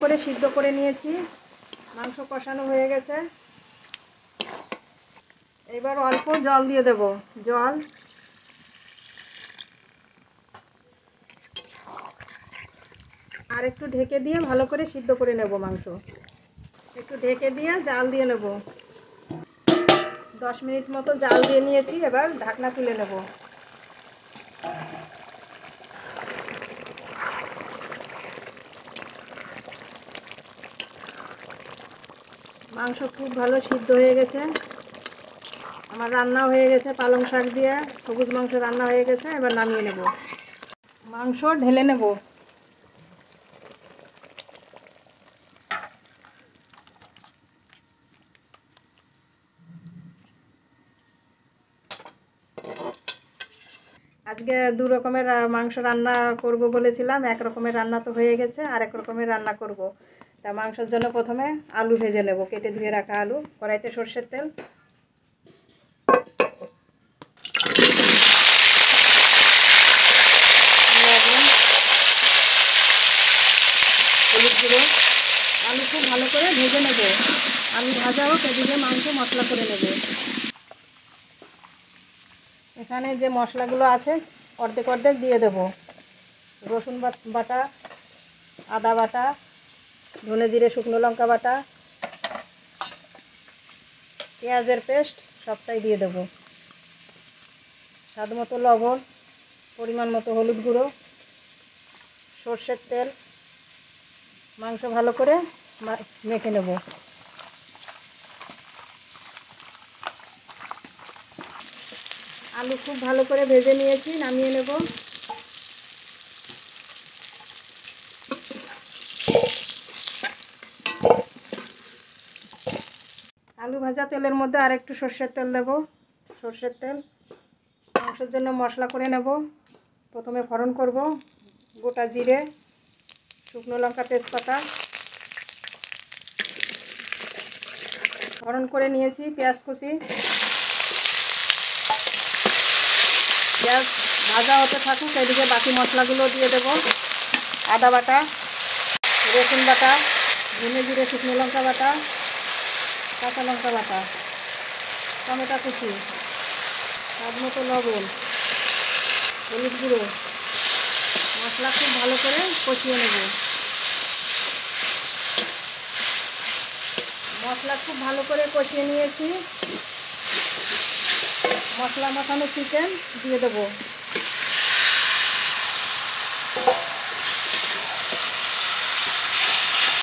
করে সিদ্ধ করে নিয়েছি, মাংস কষানো হয়ে গেছে। এবার অল্প জল দিয়ে দেব, জল আর একটু ঢেকে দিয়ে ভালো করে সিদ্ধ করে নেব মাংস। একটু ঢেকে দিয়ে জাল দিয়ে নেব। 10 মিনিট মতো জাল দিয়ে নিয়েছি, এবার ঢাকনা তুলে নেব। মাংস খুব ভালো সিদ্ধ হয়ে গেছে, আমার রান্না হয়ে গেছে। পালং শাক দিয়ে সবুজ মাংস রান্না হয়ে গেছে। এবার নামিয়ে নেব, মাংস ঢেলে নেব। আজকে 2 রকমের মাংস রান্না করব বলেছিলাম, এক রকমের রান্না তো হয়ে গেছে, আর এক রকমের রান্না করব। তা মাংসের জন্য প্রথমে আলু ভেজে নেব, কেটে ধুয়ে রাখা আলু। কড়াইতে সরষের তেল, লবণ, হলুদ গুঁড়ো। আলু খুব ভালো করে ভেজে নেব। আলু ভাজা হোক, এদিকে মাংস মশলা করে নেব। এখানে যে মশলাগুলো আছে অর্ধেক অর্ধেক দিয়ে দেব। রসুন বাটা, আদা বাটা, ধনে জিরে শুকনো লঙ্কা বাটা, পেঁয়াজের পেস্ট সবটাই দিয়ে দেব। স্বাদ মতো লবণ, পরিমাণ মতো হলুদ গুঁড়ো, সরষের তেল। মাংস ভালো করে মেখে নেব। আলু খুব ভালো করে ভেজে নিয়েছি, নামিয়ে নেব। আলু ভাজা তেলের মধ্যে আর একটু সরষের তেল দেব। সরষের তেল, মাংসের জন্য মশলা করে নেব। প্রথমে ফোড়ন করব, গোটা জিরে, শুকনো লঙ্কা, তেজপাতা। ফোড়ন করে নিয়েছি, পেঁয়াজ কুচি। পেঁয়াজ ভাজা হতে থাকুক, এদিকে বাকি মশলাগুলো দিয়ে দেব। আদা বাটা, রসুন বাটা, ধনে জিরে শুকনো লঙ্কা বাটা, কাঁচা লঙ্কা বাটা, টমেটো কুচি, স্বাদ মতো লবণ, হলুদ গুঁড়ো। মশলা খুব ভালো করে কষিয়ে নেব। মশলা খুব ভালো করে কষিয়ে নিয়েছি। মশলা মাখানো চিকেন দিয়ে দেবো।